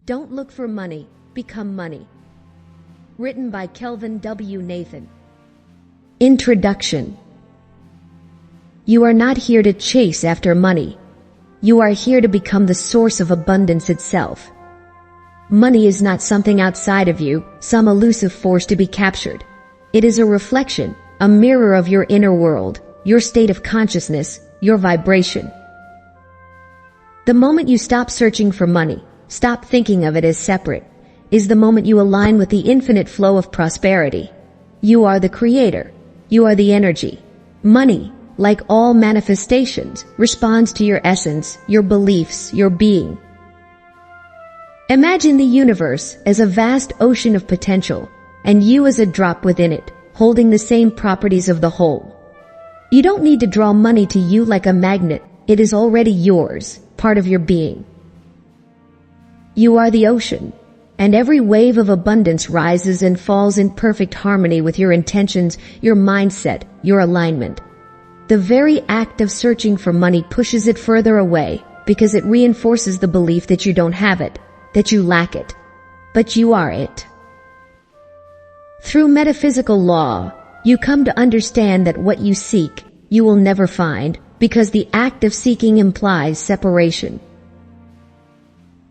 Don't look for money, become money. Written by Kelvin W. Nathan. Introduction. You are not here to chase after money. You are here to become the source of abundance itself. Money is not something outside of you, some elusive force to be captured. It is a reflection, a mirror of your inner world, your state of consciousness, your vibration. The moment you stop searching for money, stop thinking of it as separate, is the moment you align with the infinite flow of prosperity. You are the creator. You are the energy. Money, like all manifestations, responds to your essence, your beliefs, your being. Imagine the universe as a vast ocean of potential, and you as a drop within it, holding the same properties of the whole. You don't need to draw money to you like a magnet. It is already yours, part of your being. You are the ocean, and every wave of abundance rises and falls in perfect harmony with your intentions, your mindset, your alignment. The very act of searching for money pushes it further away because it reinforces the belief that you don't have it, that you lack it. But you are it. Through metaphysical law, you come to understand that what you seek, you will never find, because the act of seeking implies separation.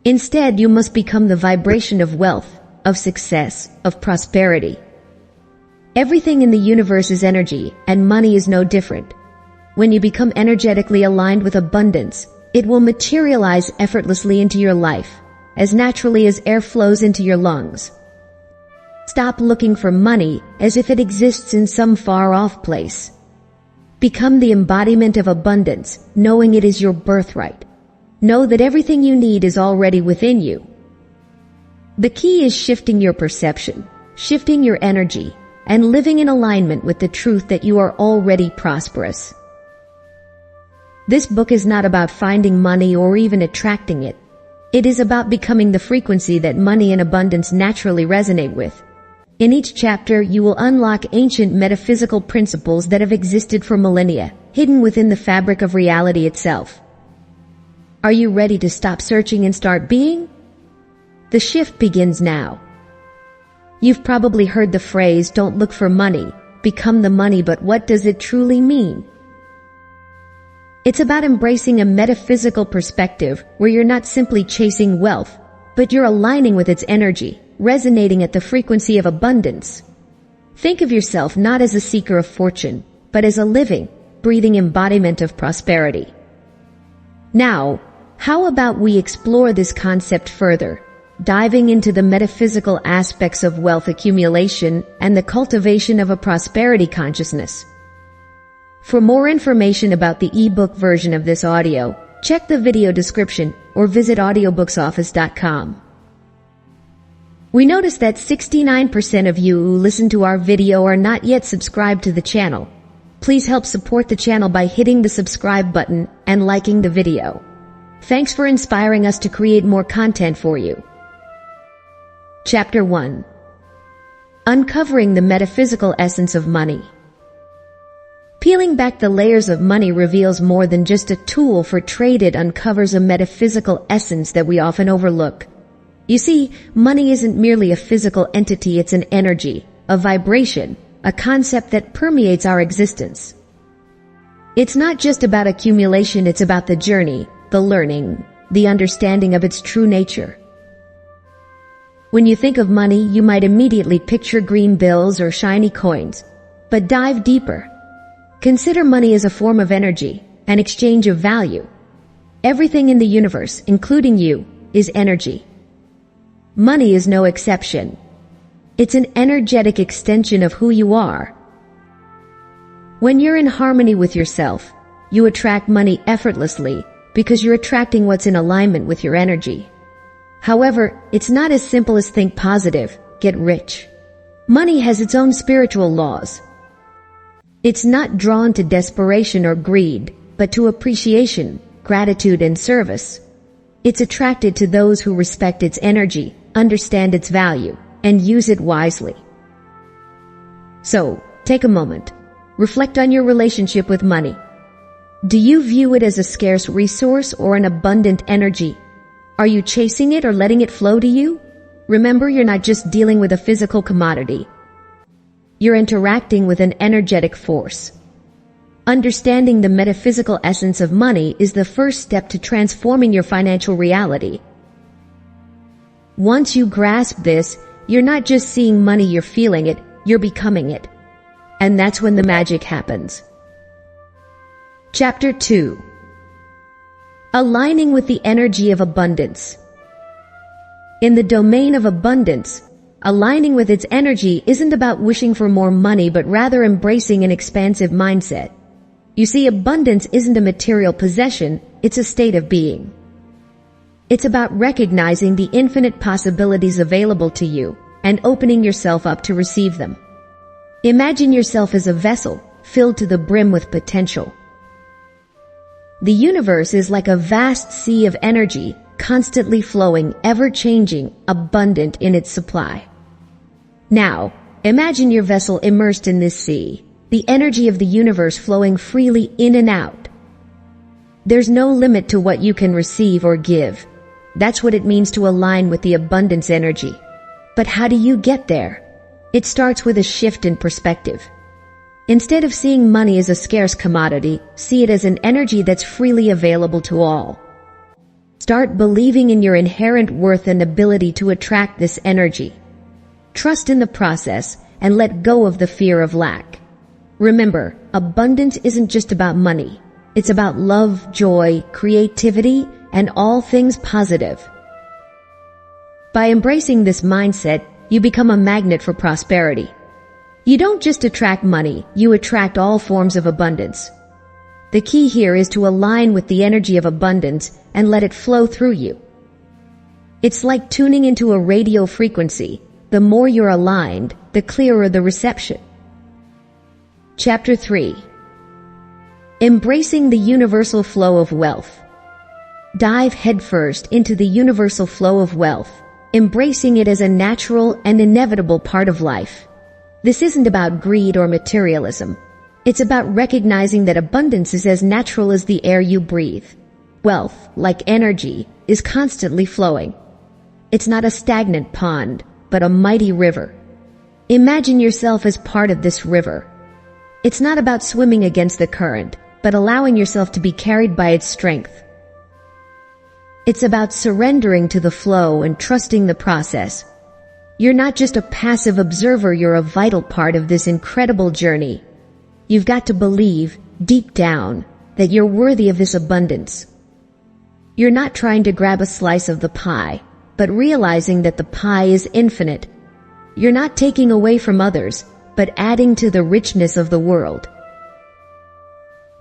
Instead, you must become the vibration of wealth, of success, of prosperity. Everything in the universe is energy, and money is no different. When you become energetically aligned with abundance, it will materialize effortlessly into your life, as naturally as air flows into your lungs. Stop looking for money as if it exists in some far-off place. Become the embodiment of abundance, knowing it is your birthright. Know that everything you need is already within you. The key is shifting your perception, shifting your energy, and living in alignment with the truth that you are already prosperous. This book is not about finding money or even attracting it. It is about becoming the frequency that money and abundance naturally resonate with. In each chapter, you will unlock ancient metaphysical principles that have existed for millennia, hidden within the fabric of reality itself. Are you ready to stop searching and start being? The shift begins now. You've probably heard the phrase, "Don't look for money, become the money," but what does it truly mean? It's about embracing a metaphysical perspective where you're not simply chasing wealth, but you're aligning with its energy, resonating at the frequency of abundance. Think of yourself not as a seeker of fortune, but as a living, breathing embodiment of prosperity. Now, how about we explore this concept further, diving into the metaphysical aspects of wealth accumulation and the cultivation of a prosperity consciousness? For more information about the ebook version of this audio, check the video description or visit audiobooksoffice.com. We noticed that 69% of you who listen to our video are not yet subscribed to the channel. Please help support the channel by hitting the subscribe button and liking the video. Thanks for inspiring us to create more content for you. Chapter 1. Uncovering the metaphysical essence of money. Peeling back the layers of money reveals more than just a tool for trade. It uncovers a metaphysical essence that we often overlook. You see, money isn't merely a physical entity, it's an energy, a vibration, a concept that permeates our existence. It's not just about accumulation, it's about the journey, the learning, the understanding of its true nature. When you think of money, you might immediately picture green bills or shiny coins. But dive deeper. Consider money as a form of energy, an exchange of value. Everything in the universe, including you, is energy. Money is no exception. It's an energetic extension of who you are. When you're in harmony with yourself, you attract money effortlessly because you're attracting what's in alignment with your energy. However, it's not as simple as think positive, get rich. Money has its own spiritual laws. It's not drawn to desperation or greed, but to appreciation, gratitude, and service. It's attracted to those who respect its energy, understand its value, and use it wisely. So, take a moment. Reflect on your relationship with money. Do you view it as a scarce resource or an abundant energy? Are you chasing it or letting it flow to you? Remember, you're not just dealing with a physical commodity. You're interacting with an energetic force. Understanding the metaphysical essence of money is the first step to transforming your financial reality. Once you grasp this, you're not just seeing money, you're feeling it, you're becoming it. And that's when the magic happens. Chapter 2. Aligning with the energy of abundance. In the domain of abundance, aligning with its energy isn't about wishing for more money, but rather embracing an expansive mindset. You see, abundance isn't a material possession, it's a state of being. It's about recognizing the infinite possibilities available to you and opening yourself up to receive them. Imagine yourself as a vessel filled to the brim with potential. The universe is like a vast sea of energy, constantly flowing, ever-changing, abundant in its supply. Now, imagine your vessel immersed in this sea, the energy of the universe flowing freely in and out. There's no limit to what you can receive or give. That's what it means to align with the abundance energy. But how do you get there? It starts with a shift in perspective. Instead of seeing money as a scarce commodity, see it as an energy that's freely available to all. Start believing in your inherent worth and ability to attract this energy. Trust in the process and let go of the fear of lack. Remember, abundance isn't just about money. It's about love, joy, creativity, and all things positive. By embracing this mindset, you become a magnet for prosperity. You don't just attract money, you attract all forms of abundance. The key here is to align with the energy of abundance and let it flow through you. It's like tuning into a radio frequency. The more you're aligned, the clearer the reception. Chapter 3. Embracing the universal flow of wealth. Dive headfirst into the universal flow of wealth, embracing it as a natural and inevitable part of life. This isn't about greed or materialism. It's about recognizing that abundance is as natural as the air you breathe. Wealth, like energy, is constantly flowing. It's not a stagnant pond, but a mighty river. Imagine yourself as part of this river. It's not about swimming against the current, but allowing yourself to be carried by its strength. It's about surrendering to the flow and trusting the process. You're not just a passive observer, you're a vital part of this incredible journey. You've got to believe, deep down, that you're worthy of this abundance. You're not trying to grab a slice of the pie, but realizing that the pie is infinite. You're not taking away from others, but adding to the richness of the world.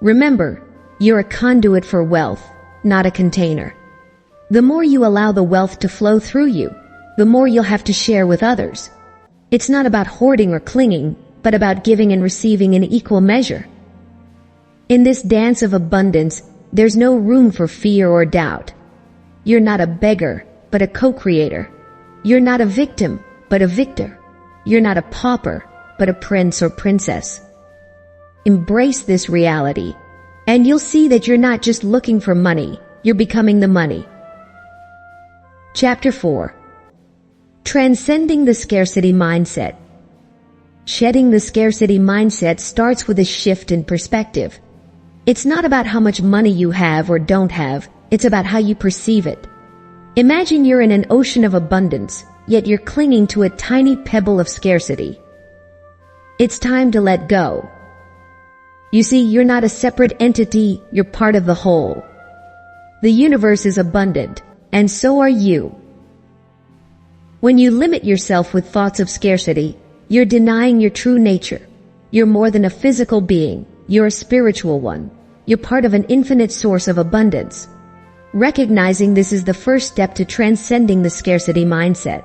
Remember, you're a conduit for wealth, not a container. The more you allow the wealth to flow through you, the more you'll have to share with others. It's not about hoarding or clinging, but about giving and receiving in equal measure. In this dance of abundance, there's no room for fear or doubt. You're not a beggar, but a co-creator. You're not a victim, but a victor. You're not a pauper, but a prince or princess. Embrace this reality, and you'll see that you're not just looking for money, you're becoming the money. Chapter 4. Transcending the scarcity mindset. Shedding the scarcity mindset starts with a shift in perspective. It's not about how much money you have or don't have, it's about how you perceive it. Imagine you're in an ocean of abundance, yet you're clinging to a tiny pebble of scarcity. It's time to let go. You see, you're not a separate entity, you're part of the whole. The universe is abundant, and so are you. When you limit yourself with thoughts of scarcity, you're denying your true nature. You're more than a physical being, you're a spiritual one. You're part of an infinite source of abundance. Recognizing this is the first step to transcending the scarcity mindset.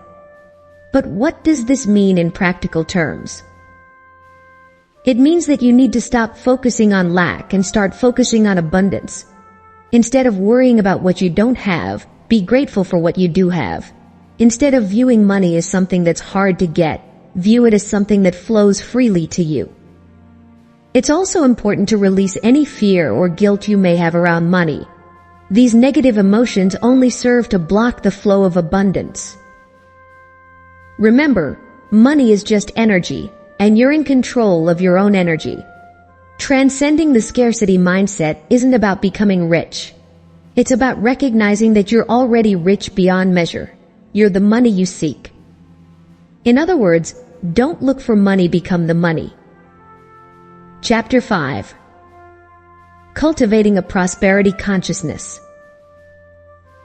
But what does this mean in practical terms? It means that you need to stop focusing on lack and start focusing on abundance. Instead of worrying about what you don't have, be grateful for what you do have. Instead of viewing money as something that's hard to get, view it as something that flows freely to you. It's also important to release any fear or guilt you may have around money. These negative emotions only serve to block the flow of abundance. Remember, money is just energy, and you're in control of your own energy. Transcending the scarcity mindset isn't about becoming rich. It's about recognizing that you're already rich beyond measure. You're the money you seek. In other words, don't look for money, become the money. Chapter 5. Cultivating a prosperity consciousness.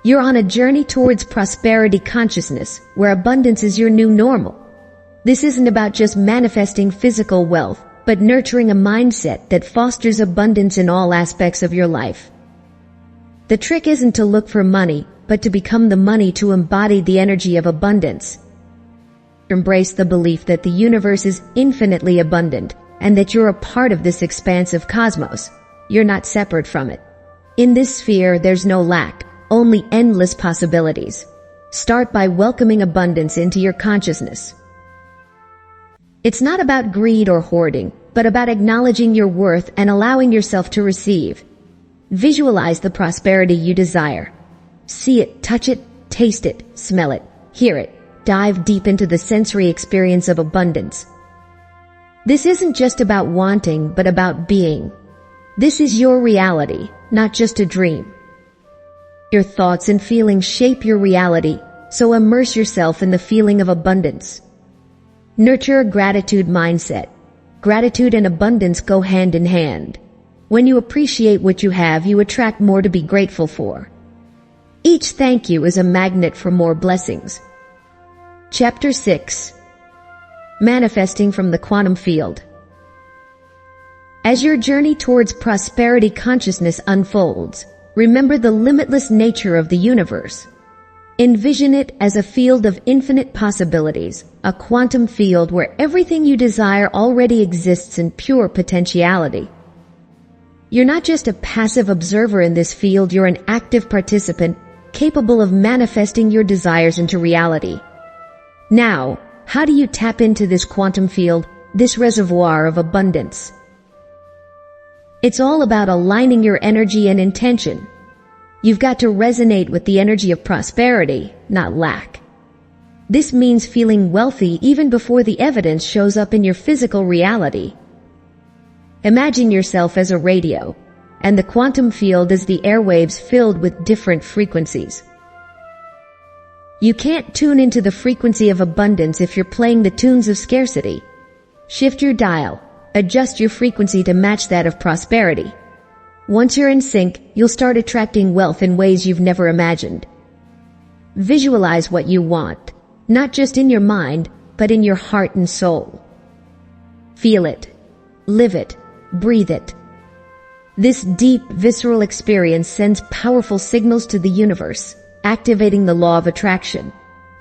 You're on a journey towards prosperity consciousness, where abundance is your new normal. This isn't about just manifesting physical wealth, but nurturing a mindset that fosters abundance in all aspects of your life. The trick isn't to look for money, but to become the money to embody the energy of abundance. Embrace the belief that the universe is infinitely abundant, and that you're a part of this expansive cosmos. You're not separate from it. In this sphere, there's no lack, only endless possibilities. Start by welcoming abundance into your consciousness. It's not about greed or hoarding, but about acknowledging your worth and allowing yourself to receive. Visualize the prosperity you desire. See it, touch it, taste it, smell it, hear it. Dive deep into the sensory experience of abundance. This isn't just about wanting, but about being. This is your reality, not just a dream. Your thoughts and feelings shape your reality, so immerse yourself in the feeling of abundance. Nurture a gratitude mindset. Gratitude and abundance go hand in hand. When you appreciate what you have, you attract more to be grateful for. Each thank you is a magnet for more blessings. Chapter 6. Manifesting from the quantum field. As your journey towards prosperity consciousness unfolds, remember the limitless nature of the universe. Envision it as a field of infinite possibilities, a quantum field where everything you desire already exists in pure potentiality. You're not just a passive observer in this field, you're an active participant capable of manifesting your desires into reality. Now, how do you tap into this quantum field, this reservoir of abundance? It's all about aligning your energy and intention. You've got to resonate with the energy of prosperity, not lack. This means feeling wealthy even before the evidence shows up in your physical reality. Imagine yourself as a radio, and the quantum field is the airwaves filled with different frequencies. You can't tune into the frequency of abundance if you're playing the tunes of scarcity. Shift your dial, adjust your frequency to match that of prosperity. Once you're in sync, you'll start attracting wealth in ways you've never imagined. Visualize what you want, not just in your mind, but in your heart and soul. Feel it, live it, breathe it. This deep, visceral experience sends powerful signals to the universe, activating the law of attraction.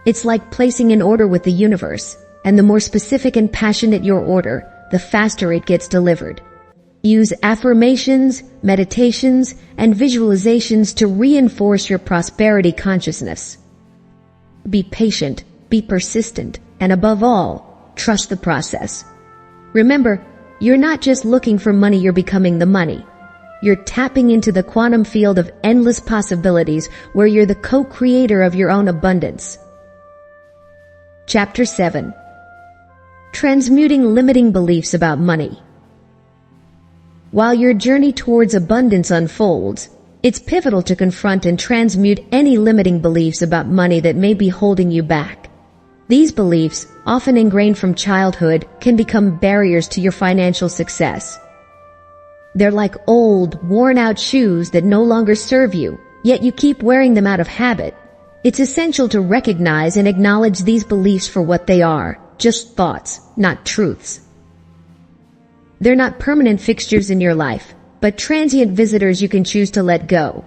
It's like placing an order with the universe, and the more specific and passionate your order, the faster it gets delivered. Use affirmations, meditations, and visualizations to reinforce your prosperity consciousness. Be patient, be persistent, and above all, trust the process. Remember, you're not just looking for money, you're becoming the money. You're tapping into the quantum field of endless possibilities where you're the co-creator of your own abundance. Chapter 7. Transmuting limiting beliefs about money. While your journey towards abundance unfolds, it's pivotal to confront and transmute any limiting beliefs about money that may be holding you back. These beliefs, often ingrained from childhood, can become barriers to your financial success. They're like old, worn-out shoes that no longer serve you, yet you keep wearing them out of habit. It's essential to recognize and acknowledge these beliefs for what they are, just thoughts, not truths. They're not permanent fixtures in your life, but transient visitors you can choose to let go.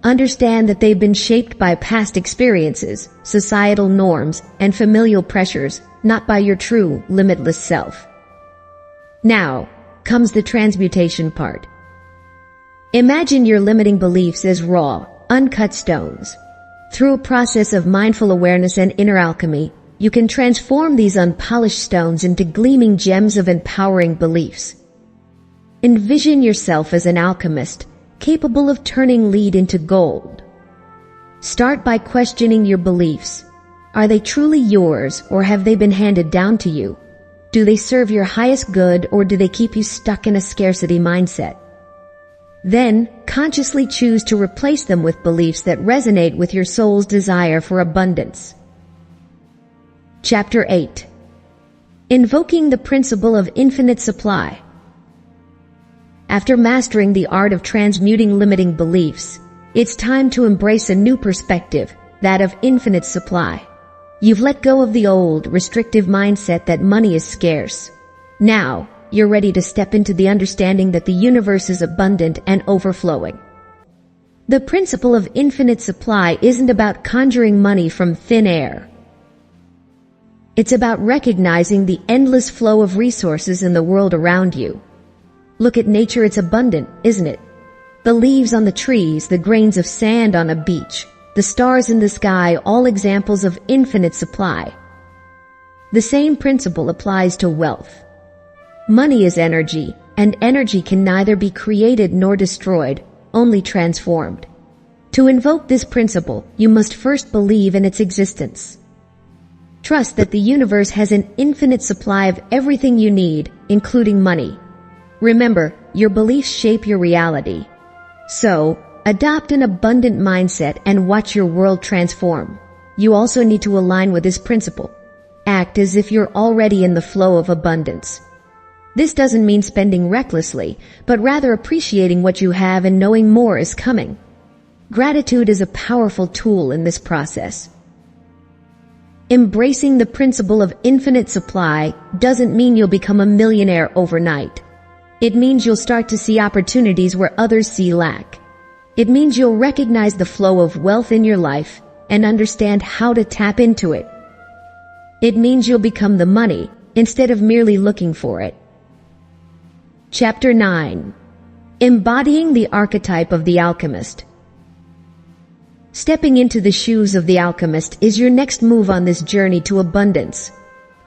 Understand that they've been shaped by past experiences, societal norms, and familial pressures, not by your true, limitless self. Now comes the transmutation part. Imagine your limiting beliefs as raw, uncut stones. Through a process of mindful awareness and inner alchemy, you can transform these unpolished stones into gleaming gems of empowering beliefs. Envision yourself as an alchemist, capable of turning lead into gold. Start by questioning your beliefs. Are they truly yours, or have they been handed down to you? Do they serve your highest good, or do they keep you stuck in a scarcity mindset? Then, consciously choose to replace them with beliefs that resonate with your soul's desire for abundance. Chapter 8. Invoking the Principle of Infinite Supply. After mastering the art of transmuting limiting beliefs, it's time to embrace a new perspective, that of infinite supply. You've let go of the old, restrictive mindset that money is scarce. Now, you're ready to step into the understanding that the universe is abundant and overflowing. The principle of infinite supply isn't about conjuring money from thin air. It's about recognizing the endless flow of resources in the world around you. Look at nature, it's abundant, isn't it? The leaves on the trees, the grains of sand on a beach, the stars in the sky, all examples of infinite supply. The same principle applies to wealth. Money is energy, and energy can neither be created nor destroyed, only transformed. To invoke this principle, you must first believe in its existence. Trust that the universe has an infinite supply of everything you need, including money. Remember, your beliefs shape your reality. So, adopt an abundant mindset and watch your world transform. You also need to align with this principle. Act as if you're already in the flow of abundance. This doesn't mean spending recklessly, but rather appreciating what you have and knowing more is coming. Gratitude is a powerful tool in this process. Embracing the principle of infinite supply doesn't mean you'll become a millionaire overnight. It means you'll start to see opportunities where others see lack. It means you'll recognize the flow of wealth in your life and understand how to tap into it. It means you'll become the money instead of merely looking for it. Chapter 9. Embodying the Archetype of the Alchemist. Stepping into the shoes of the alchemist is your next move on this journey to abundance.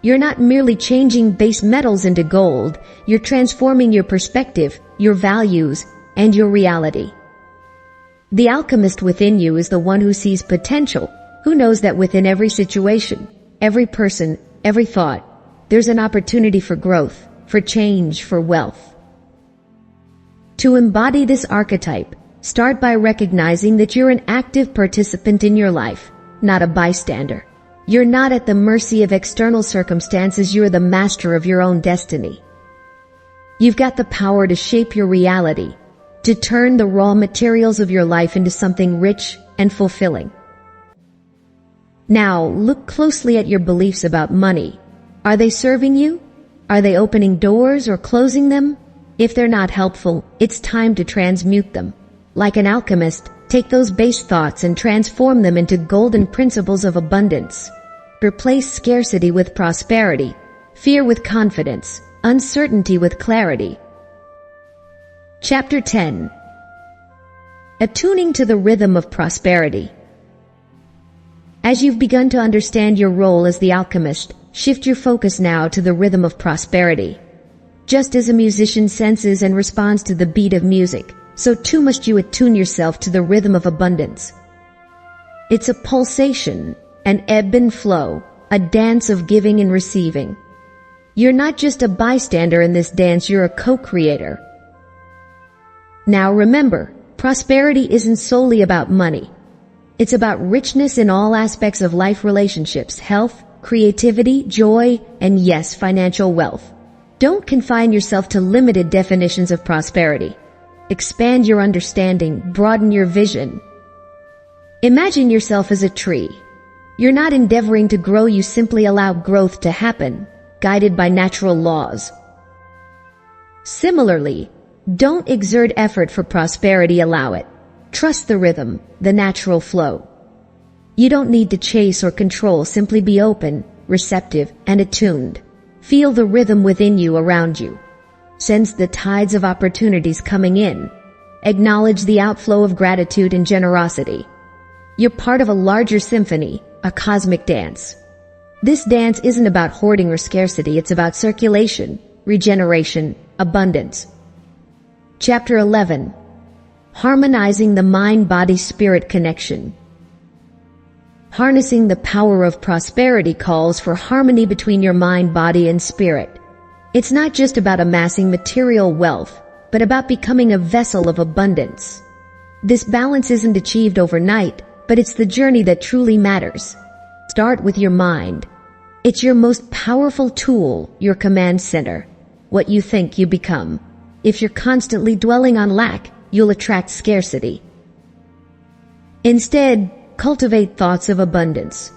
You're not merely changing base metals into gold, you're transforming your perspective, your values, and your reality. The alchemist within you is the one who sees potential, who knows that within every situation, every person, every thought, there's an opportunity for growth, for change, for wealth. To embody this archetype, start by recognizing that you're an active participant in your life, not a bystander. You're not at the mercy of external circumstances, you're the master of your own destiny. You've got the power to shape your reality, to turn the raw materials of your life into something rich and fulfilling. Now, look closely at your beliefs about money. Are they serving you? Are they opening doors or closing them? If they're not helpful, it's time to transmute them. Like an alchemist, take those base thoughts and transform them into golden principles of abundance. Replace scarcity with prosperity, fear with confidence, uncertainty with clarity. Chapter 10. Attuning to the Rhythm of Prosperity. As you've begun to understand your role as the alchemist, shift your focus now to the rhythm of prosperity. Just as a musician senses and responds to the beat of music, so too must you attune yourself to the rhythm of abundance. It's a pulsation, an ebb and flow, a dance of giving and receiving. You're not just a bystander in this dance, you're a co-creator. Now remember, prosperity isn't solely about money. It's about richness in all aspects of life, relationships, health, creativity, joy, and yes, financial wealth. Don't confine yourself to limited definitions of prosperity. Expand your understanding, broaden your vision. Imagine yourself as a tree. You're not endeavoring to grow, you simply allow growth to happen, guided by natural laws. Similarly, don't exert effort for prosperity, allow it. Trust the rhythm, the natural flow. You don't need to chase or control, simply be open, receptive, and attuned. Feel the rhythm within you, around you. Sense the tides of opportunities coming in. Acknowledge the outflow of gratitude and generosity. You're part of a larger symphony, a cosmic dance. This dance isn't about hoarding or scarcity, it's about circulation, regeneration, abundance. Chapter 11. harmonizing the mind-body-spirit connection. Harnessing the power of prosperity calls for harmony between your mind, body, and spirit. It's not just about amassing material wealth, but about becoming a vessel of abundance. This balance isn't achieved overnight, but it's the journey that truly matters. Start with your mind. It's your most powerful tool, your command center. What you think, you become. If you're constantly dwelling on lack, you'll attract scarcity. Instead, cultivate thoughts of abundance.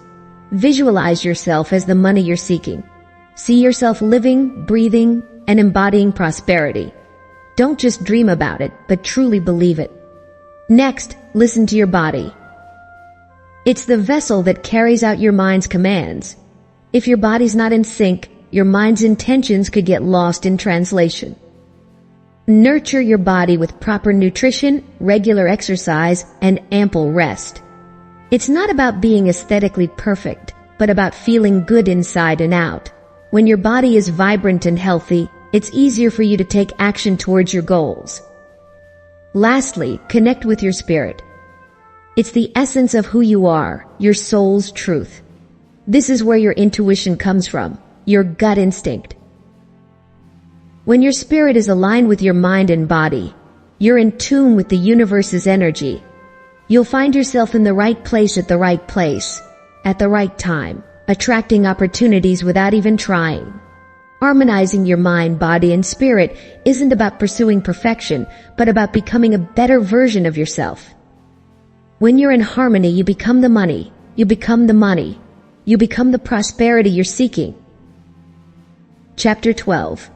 Visualize yourself as the money you're seeking. See yourself living, breathing, and embodying prosperity. Don't just dream about it, but truly believe it. Next, listen to your body. It's the vessel that carries out your mind's commands. If your body's not in sync, your mind's intentions could get lost in translation. Nurture your body with proper nutrition, regular exercise, and ample rest. It's not about being aesthetically perfect, but about feeling good inside and out. When your body is vibrant and healthy, it's easier for you to take action towards your goals. Lastly, connect with your spirit. It's the essence of who you are, your soul's truth. This is where your intuition comes from, your gut instinct. When your spirit is aligned with your mind and body, you're in tune with the universe's energy. You'll find yourself in the right place at the right place, at the right time, attracting opportunities without even trying. Harmonizing your mind, body, and spirit isn't about pursuing perfection, but about becoming a better version of yourself. When you're in harmony, you become the money. You become the money. You become the prosperity you're seeking. Chapter 12.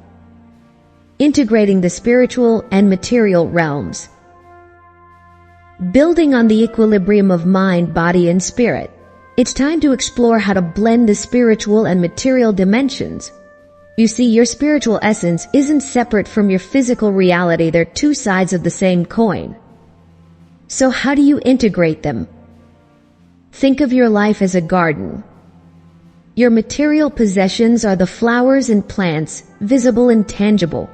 Integrating the spiritual and material realms. Building on the equilibrium of mind, body, and spirit, it's time to explore how to blend the spiritual and material dimensions. You see, your spiritual essence isn't separate from your physical reality. They're two sides of the same coin. So how do you integrate them? Think of your life as a garden. Your material possessions are the flowers and plants, visible and tangible.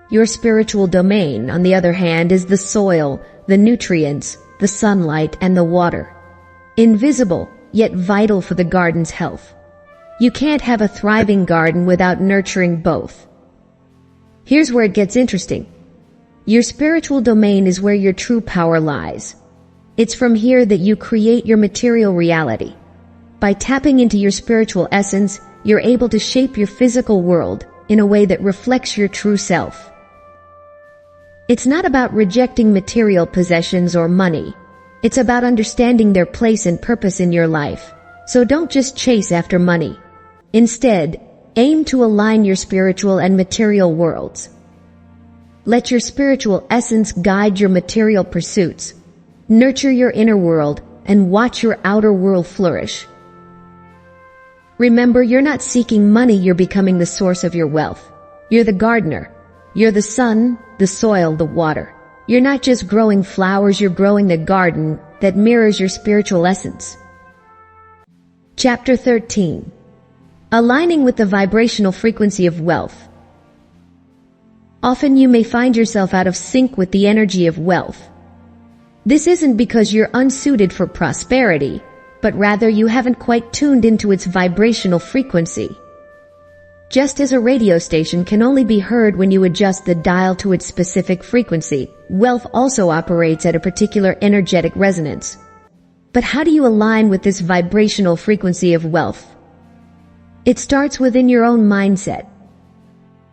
Your spiritual domain, on the other hand, is the soil, the nutrients, the sunlight, and the water. Invisible, yet vital for the garden's health. You can't have a thriving garden without nurturing both. Here's where it gets interesting. Your spiritual domain is where your true power lies. It's from here that you create your material reality. By tapping into your spiritual essence, you're able to shape your physical world in a way that reflects your true self. It's not about rejecting material possessions or money. It's about understanding their place and purpose in your life. So don't just chase after money. Instead, aim to align your spiritual and material worlds. Let your spiritual essence guide your material pursuits. Nurture your inner world and watch your outer world flourish. Remember, you're not seeking money, you're becoming the source of your wealth. You're the gardener. You're the sun, the soil, the water. You're not just growing flowers, you're growing the garden that mirrors your spiritual essence. Chapter 13. Aligning with the vibrational frequency of wealth. Often you may find yourself out of sync with the energy of wealth. This isn't because you're unsuited for prosperity, but rather you haven't quite tuned into its vibrational frequency. Just as a radio station can only be heard when you adjust the dial to its specific frequency, wealth also operates at a particular energetic resonance. But how do you align with this vibrational frequency of wealth? It starts within your own mindset.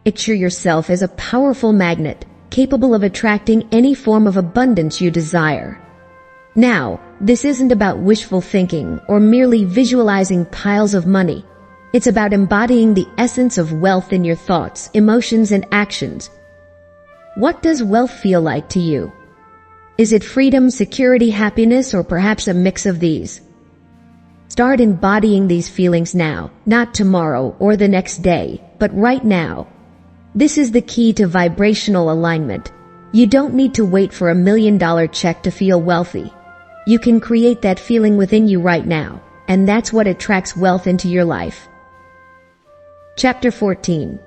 Picture yourself as a powerful magnet, capable of attracting any form of abundance you desire. Now, this isn't about wishful thinking or merely visualizing piles of money. It's about embodying the essence of wealth in your thoughts, emotions, and actions. What does wealth feel like to you? Is it freedom, security, happiness, or perhaps a mix of these? Start embodying these feelings now, not tomorrow or the next day, but right now. This is the key to vibrational alignment. You don't need to wait for $1 million check to feel wealthy. You can create that feeling within you right now, and that's what attracts wealth into your life. Chapter 14.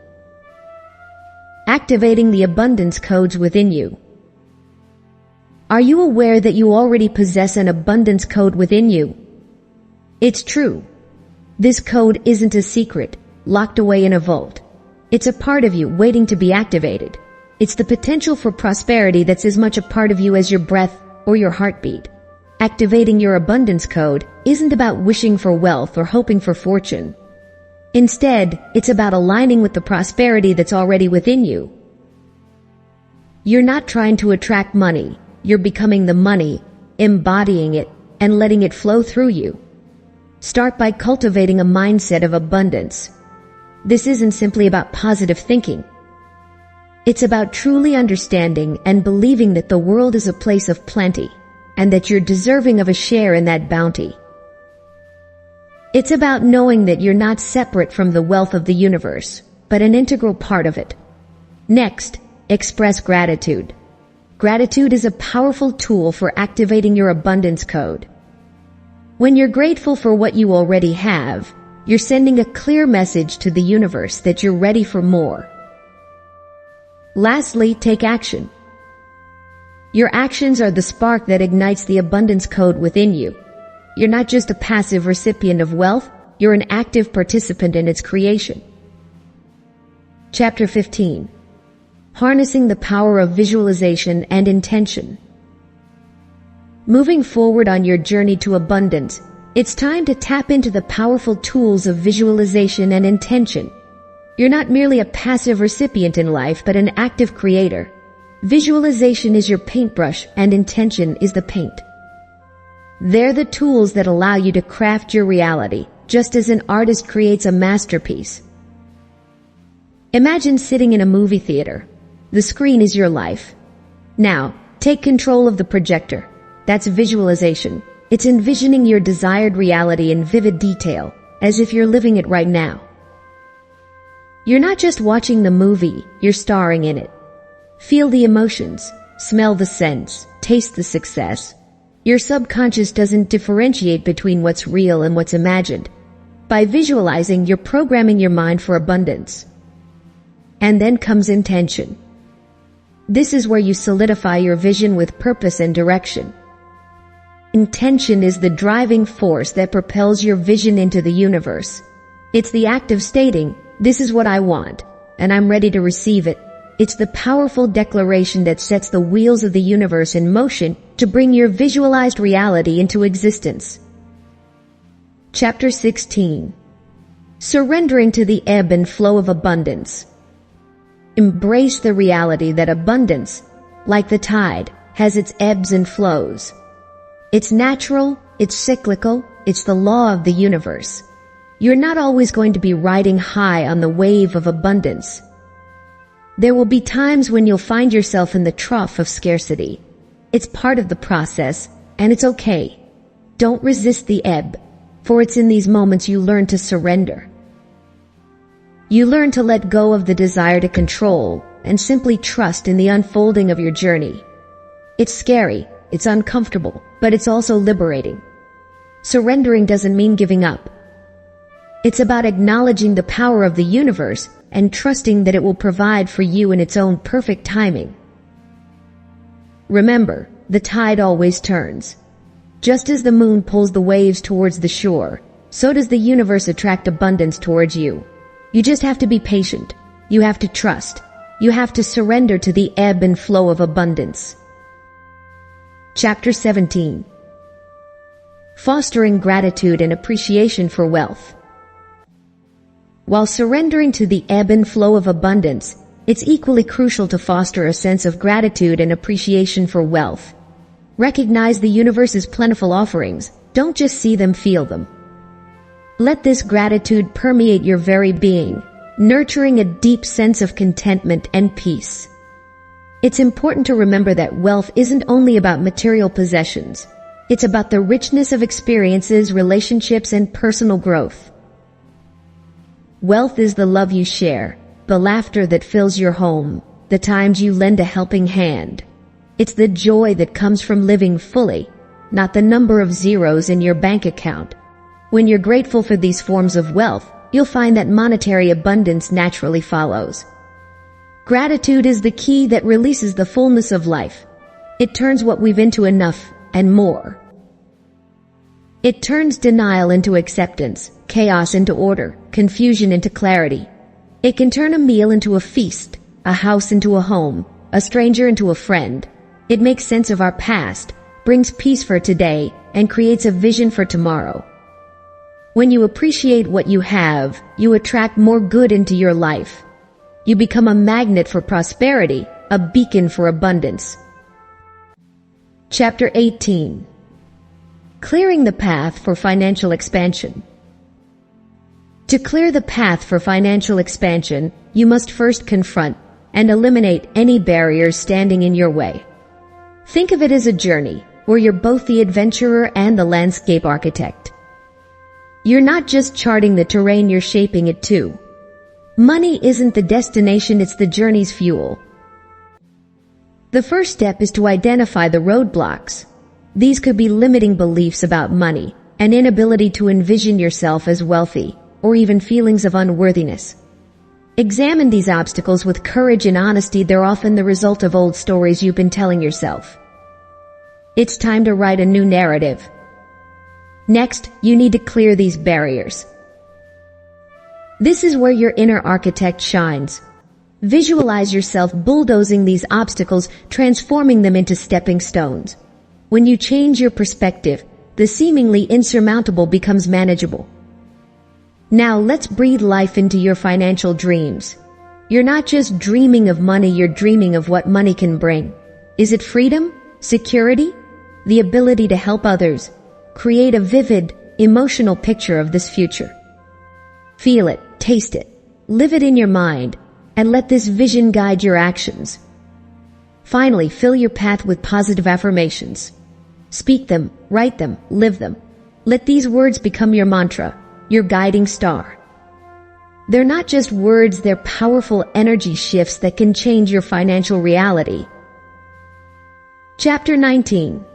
Activating the abundance codes within you. Are you aware that you already possess an abundance code within you? It's true. This code isn't a secret, locked away in a vault. It's a part of you waiting to be activated. It's the potential for prosperity that's as much a part of you as your breath or your heartbeat. Activating your abundance code isn't about wishing for wealth or hoping for fortune. Instead, it's about aligning with the prosperity that's already within you. You're not trying to attract money. You're becoming the money, embodying it, and letting it flow through you. Start by cultivating a mindset of abundance. This isn't simply about positive thinking. It's about truly understanding and believing that the world is a place of plenty, and that you're deserving of a share in that bounty. It's about knowing that you're not separate from the wealth of the universe, but an integral part of it. Next, express gratitude. Gratitude is a powerful tool for activating your abundance code. When you're grateful for what you already have, you're sending a clear message to the universe that you're ready for more. Lastly, take action. Your actions are the spark that ignites the abundance code within you. You're not just a passive recipient of wealth, you're an active participant in its creation. Chapter 15. Harnessing the power of visualization and intention. Moving forward on your journey to abundance, it's time to tap into the powerful tools of visualization and intention. You're not merely a passive recipient in life, but an active creator. Visualization is your paintbrush and intention is the paint. They're the tools that allow you to craft your reality, just as an artist creates a masterpiece. Imagine sitting in a movie theater. The screen is your life. Now, take control of the projector. That's visualization. It's envisioning your desired reality in vivid detail, as if you're living it right now. You're not just watching the movie, you're starring in it. Feel the emotions, smell the scents, taste the success. Your subconscious doesn't differentiate between what's real and what's imagined. By visualizing, you're programming your mind for abundance. And then comes intention. This is where you solidify your vision with purpose and direction. Intention is the driving force that propels your vision into the universe. It's the act of stating, "This is what I want, and I'm ready to receive it." It's the powerful declaration that sets the wheels of the universe in motion to bring your visualized reality into existence. Chapter 16. Surrendering to the ebb and flow of abundance. Embrace the reality that abundance, like the tide, has its ebbs and flows. It's natural, it's cyclical, it's the law of the universe. You're not always going to be riding high on the wave of abundance. There will be times when you'll find yourself in the trough of scarcity. It's part of the process, and it's okay. Don't resist the ebb, for it's in these moments you learn to surrender. You learn to let go of the desire to control and simply trust in the unfolding of your journey. It's scary, it's uncomfortable, but it's also liberating. Surrendering doesn't mean giving up. It's about acknowledging the power of the universe and trusting that it will provide for you in its own perfect timing. Remember, the tide always turns. Just as the moon pulls the waves towards the shore, so does the universe attract abundance towards you. You just have to be patient. You have to trust. You have to surrender to the ebb and flow of abundance. Chapter 17. Fostering gratitude and appreciation for wealth. While surrendering to the ebb and flow of abundance, it's equally crucial to foster a sense of gratitude and appreciation for wealth. Recognize the universe's plentiful offerings. Don't just see them, feel them. Let this gratitude permeate your very being, nurturing a deep sense of contentment and peace. It's important to remember that wealth isn't only about material possessions. It's about the richness of experiences, relationships, and personal growth. Wealth is the love you share, the laughter that fills your home, the times you lend a helping hand. It's the joy that comes from living fully, not the number of zeros in your bank account. When you're grateful for these forms of wealth, you'll find that monetary abundance naturally follows. Gratitude is the key that releases the fullness of life. It turns what we've into enough and more. It turns denial into acceptance, chaos into order, confusion into clarity. It can turn a meal into a feast, a house into a home, a stranger into a friend. It makes sense of our past, brings peace for today, and creates a vision for tomorrow. When you appreciate what you have, you attract more good into your life. You become a magnet for prosperity, a beacon for abundance. Chapter 18. Clearing the path for financial expansion. To clear the path for financial expansion, you must first confront and eliminate any barriers standing in your way. Think of it as a journey where you're both the adventurer and the landscape architect. You're not just charting the terrain, you're shaping it too. Money isn't the destination, it's the journey's fuel. The first step is to identify the roadblocks. These could be limiting beliefs about money, an inability to envision yourself as wealthy, or even feelings of unworthiness. Examine these obstacles with courage and honesty. They're often the result of old stories you've been telling yourself. It's time to write a new narrative. Next, you need to clear these barriers. This is where your inner architect shines. Visualize yourself bulldozing these obstacles, transforming them into stepping stones. When you change your perspective, the seemingly insurmountable becomes manageable. Now let's breathe life into your financial dreams. You're not just dreaming of money, you're dreaming of what money can bring. Is it freedom? Security? The ability to help others? Create a vivid, emotional picture of this future. Feel it, taste it, live it in your mind, and let this vision guide your actions. Finally, fill your path with positive affirmations. Speak them, write them, live them. Let these words become your mantra, your guiding star. They're not just words, they're powerful energy shifts that can change your financial reality. Chapter 19.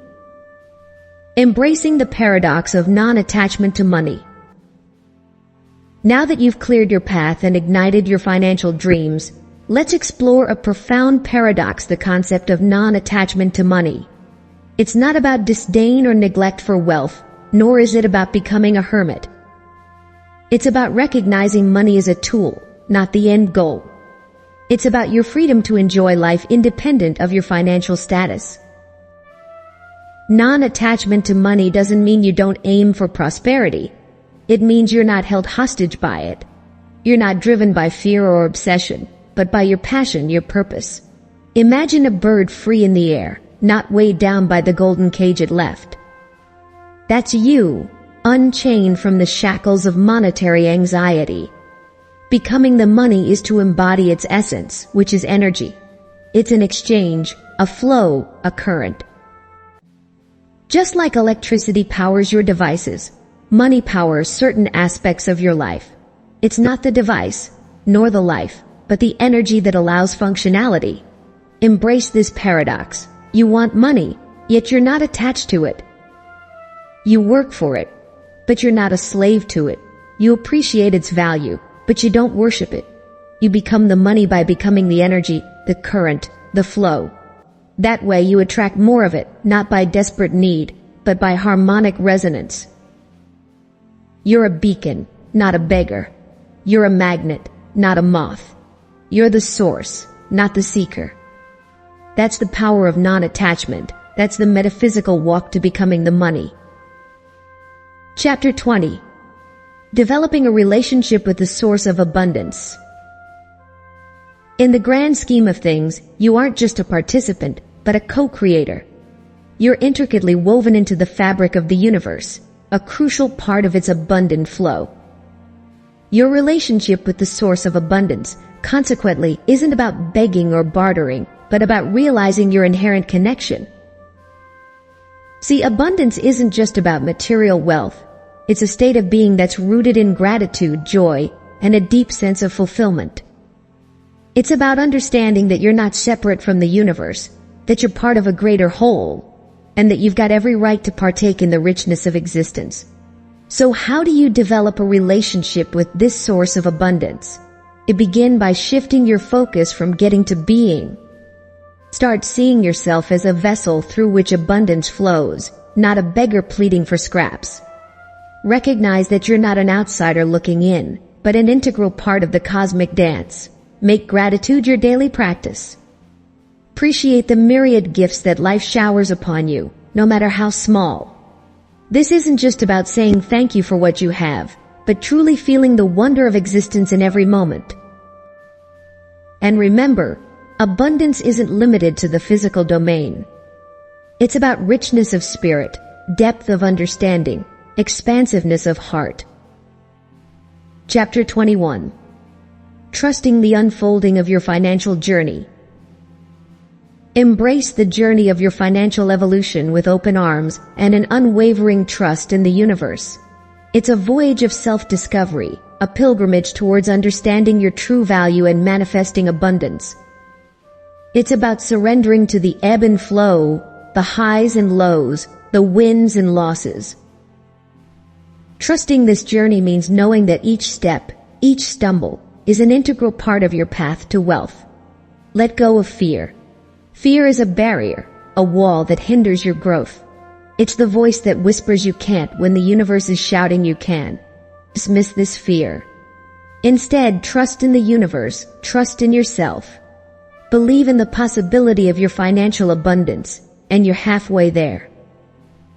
Embracing the paradox of non-attachment to money. Now that you've cleared your path and ignited your financial dreams, let's explore a profound paradox, the concept of non-attachment to money. It's not about disdain or neglect for wealth, nor is it about becoming a hermit. It's about recognizing money as a tool, not the end goal. It's about your freedom to enjoy life independent of your financial status. Non-attachment to money doesn't mean you don't aim for prosperity. It means you're not held hostage by it. You're not driven by fear or obsession, but by your passion, your purpose. Imagine a bird free in the air, not weighed down by the golden cage it left. That's you, unchained from the shackles of monetary anxiety. Becoming the money is to embody its essence, which is energy. It's an exchange, a flow, a current. Just like electricity powers your devices, money powers certain aspects of your life. It's not the device, nor the life, but the energy that allows functionality. Embrace this paradox. You want money, yet you're not attached to it. You work for it, but you're not a slave to it. You appreciate its value, but you don't worship it. You become the money by becoming the energy, the current, the flow. That way you attract more of it, not by desperate need, but by harmonic resonance. You're a beacon, not a beggar. You're a magnet, not a moth. You're the source, not the seeker. That's the power of non-attachment. That's the metaphysical walk to becoming the money. Chapter 20. Developing a relationship with the source of abundance. In the grand scheme of things, you aren't just a participant, but a co-creator. You're intricately woven into the fabric of the universe, a crucial part of its abundant flow. Your relationship with the source of abundance, consequently, isn't about begging or bartering, but about realizing your inherent connection. See, abundance isn't just about material wealth. It's a state of being that's rooted in gratitude, joy, and a deep sense of fulfillment. It's about understanding that you're not separate from the universe, that you're part of a greater whole, and that you've got every right to partake in the richness of existence. So how do you develop a relationship with this source of abundance? It begins by shifting your focus from getting to being. Start seeing yourself as a vessel through which abundance flows, not a beggar pleading for scraps. Recognize that you're not an outsider looking in, but an integral part of the cosmic dance. Make gratitude your daily practice. Appreciate the myriad gifts that life showers upon you, no matter how small. This isn't just about saying thank you for what you have, but truly feeling the wonder of existence in every moment. And remember, abundance isn't limited to the physical domain. It's about richness of spirit, depth of understanding, expansiveness of heart. Chapter 21. Trusting the unfolding of your financial journey. Embrace the journey of your financial evolution with open arms and an unwavering trust in the universe. It's a voyage of self-discovery, a pilgrimage towards understanding your true value and manifesting abundance. It's about surrendering to the ebb and flow, the highs and lows, the wins and losses. Trusting this journey means knowing that each step, each stumble, is an integral part of your path to wealth. Let go of fear. Fear is a barrier, a wall that hinders your growth. It's the voice that whispers you can't when the universe is shouting you can. Dismiss this fear. Instead, trust in the universe, trust in yourself. Believe in the possibility of your financial abundance, and you're halfway there.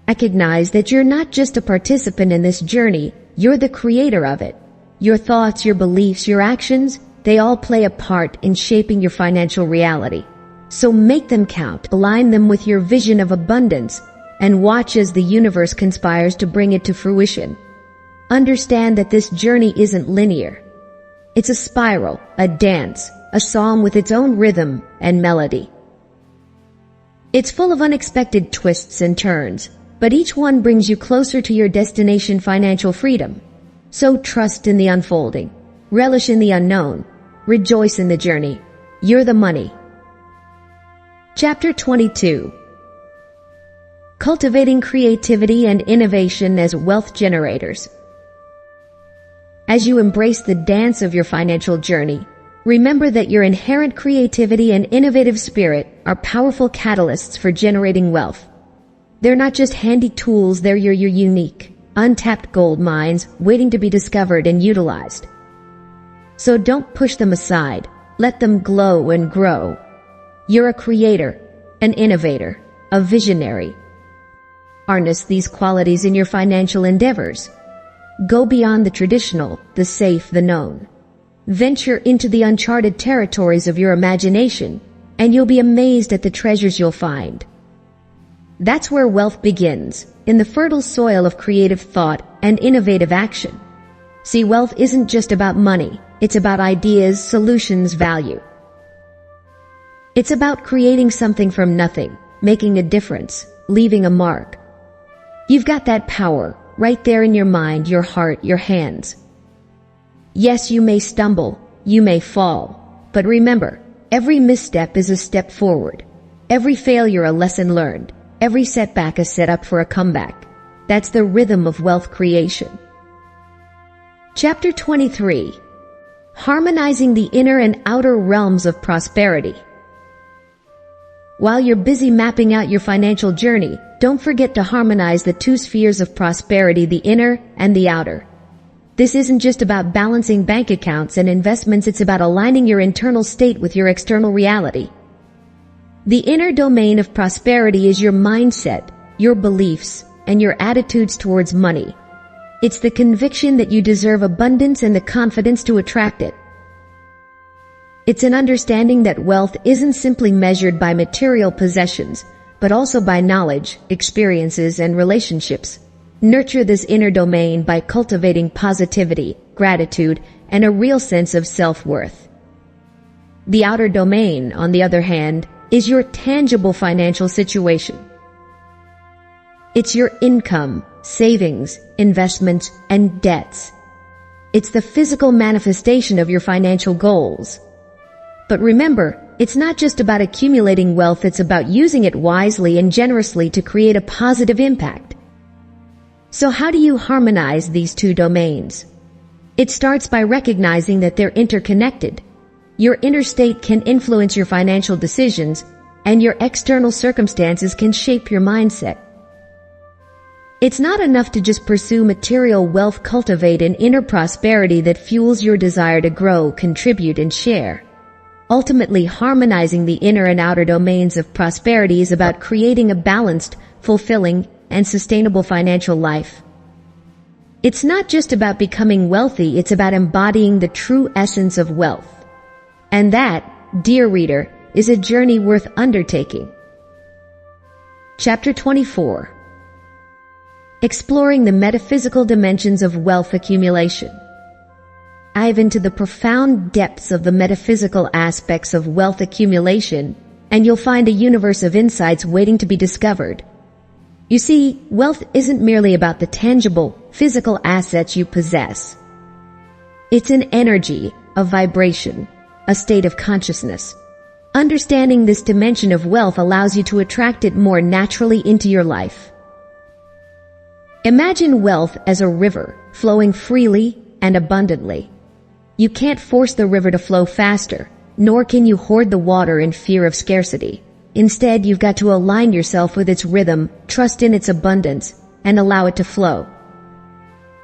Recognize that you're not just a participant in this journey, you're the creator of it. Your thoughts, your beliefs, your actions, they all play a part in shaping your financial reality. So make them count, align them with your vision of abundance, and watch as the universe conspires to bring it to fruition. Understand that this journey isn't linear. It's a spiral, a dance, a psalm with its own rhythm and melody. It's full of unexpected twists and turns, but each one brings you closer to your destination, financial freedom. So trust in the unfolding, relish in the unknown, rejoice in the journey. You're the money. Chapter 22. Cultivating creativity and innovation as wealth generators. As you embrace the dance of your financial journey, remember that your inherent creativity and innovative spirit are powerful catalysts for generating wealth. They're not just handy tools, they're your unique, untapped gold mines waiting to be discovered and utilized. So don't push them aside, let them glow and grow. You're a creator, an innovator, a visionary. Harness these qualities in your financial endeavors. Go beyond the traditional, the safe, the known. Venture into the uncharted territories of your imagination, and you'll be amazed at the treasures you'll find. That's where wealth begins, in the fertile soil of creative thought and innovative action. See, wealth isn't just about money, it's about ideas, solutions, value. It's about creating something from nothing, making a difference, leaving a mark. You've got that power, right there in your mind, your heart, your hands. Yes, you may stumble, you may fall, but remember, every misstep is a step forward. Every failure a lesson learned, every setback a setup for a comeback. That's the rhythm of wealth creation. Chapter 23. Harmonizing the inner and outer realms of prosperity. While you're busy mapping out your financial journey, don't forget to harmonize the two spheres of prosperity, the inner and the outer. This isn't just about balancing bank accounts and investments, it's about aligning your internal state with your external reality. The inner domain of prosperity is your mindset, your beliefs, and your attitudes towards money. It's the conviction that you deserve abundance and the confidence to attract it. It's an understanding that wealth isn't simply measured by material possessions, but also by knowledge, experiences, and relationships. Nurture this inner domain by cultivating positivity, gratitude, and a real sense of self-worth. The outer domain, on the other hand, is your tangible financial situation. It's your income, savings, investments, and debts. It's the physical manifestation of your financial goals. But remember, it's not just about accumulating wealth, it's about using it wisely and generously to create a positive impact. So how do you harmonize these two domains? It starts by recognizing that they're interconnected. Your inner state can influence your financial decisions, and your external circumstances can shape your mindset. It's not enough to just pursue material wealth. Cultivate an inner prosperity that fuels your desire to grow, contribute, and share. Ultimately, harmonizing the inner and outer domains of prosperity is about creating a balanced, fulfilling, and sustainable financial life. It's not just about becoming wealthy, it's about embodying the true essence of wealth. And that, dear reader, is a journey worth undertaking. Chapter 24. Exploring the metaphysical dimensions of wealth accumulation. Dive into the profound depths of the metaphysical aspects of wealth accumulation, and you'll find a universe of insights waiting to be discovered. You see, wealth isn't merely about the tangible, physical assets you possess. It's an energy, a vibration, a state of consciousness. Understanding this dimension of wealth allows you to attract it more naturally into your life. Imagine wealth as a river, flowing freely and abundantly. You can't force the river to flow faster, nor can you hoard the water in fear of scarcity. Instead, you've got to align yourself with its rhythm, trust in its abundance, and allow it to flow.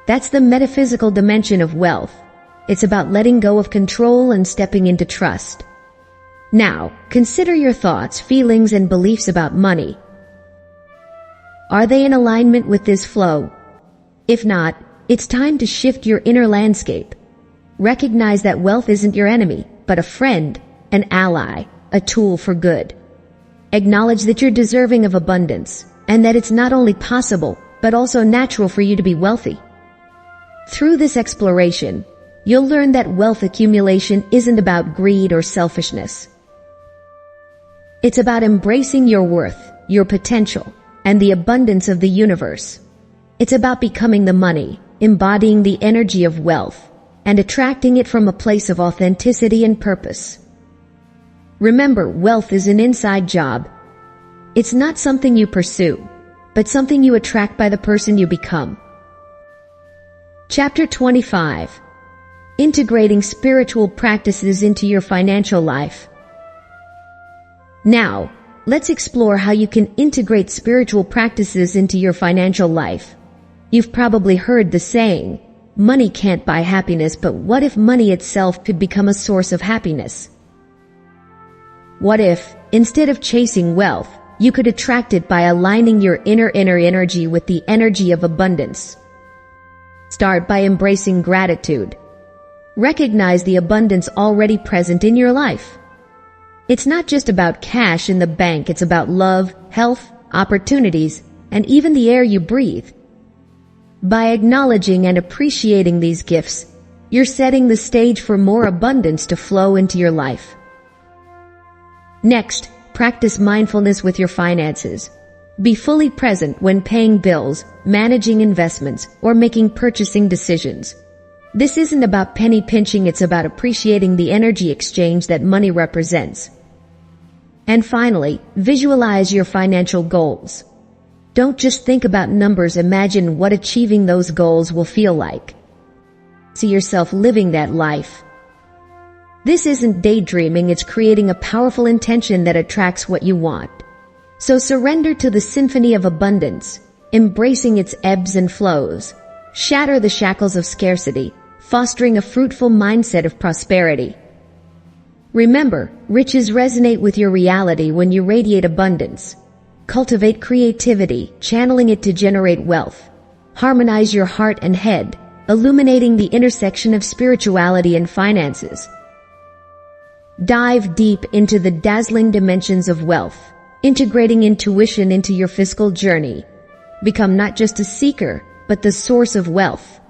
That's the metaphysical dimension of wealth. It's about letting go of control and stepping into trust. Now, consider your thoughts, feelings, and beliefs about money. Are they in alignment with this flow? If not, it's time to shift your inner landscape. Recognize that wealth isn't your enemy, but a friend, an ally, a tool for good. Acknowledge that you're deserving of abundance, and that it's not only possible, but also natural for you to be wealthy. Through this exploration, you'll learn that wealth accumulation isn't about greed or selfishness. It's about embracing your worth, your potential, and the abundance of the universe. It's about becoming the money, embodying the energy of wealth, and attracting it from a place of authenticity and purpose. Remember, wealth is an inside job. It's not something you pursue, but something you attract by the person you become. Chapter 25. Integrating spiritual practices into your financial life. Now, let's explore how you can integrate spiritual practices into your financial life. You've probably heard the saying, money can't buy happiness, but what if money itself could become a source of happiness? What if, instead of chasing wealth, you could attract it by aligning your inner energy with the energy of abundance? Start by embracing gratitude. Recognize the abundance already present in your life. It's not just about cash in the bank, it's about love, health, opportunities, and even the air you breathe. By acknowledging and appreciating these gifts, you're setting the stage for more abundance to flow into your life. Next, practice mindfulness with your finances. Be fully present when paying bills, managing investments, or making purchasing decisions. This isn't about penny pinching, it's about appreciating the energy exchange that money represents. And finally, visualize your financial goals. Don't just think about numbers, imagine what achieving those goals will feel like. See yourself living that life. This isn't daydreaming, it's creating a powerful intention that attracts what you want. So surrender to the symphony of abundance, embracing its ebbs and flows. Shatter the shackles of scarcity, fostering a fruitful mindset of prosperity. Remember, riches resonate with your reality when you radiate abundance. Cultivate creativity, channeling it to generate wealth. Harmonize your heart and head, illuminating the intersection of spirituality and finances. Dive deep into the dazzling dimensions of wealth, integrating intuition into your fiscal journey. Become not just a seeker, but the source of wealth.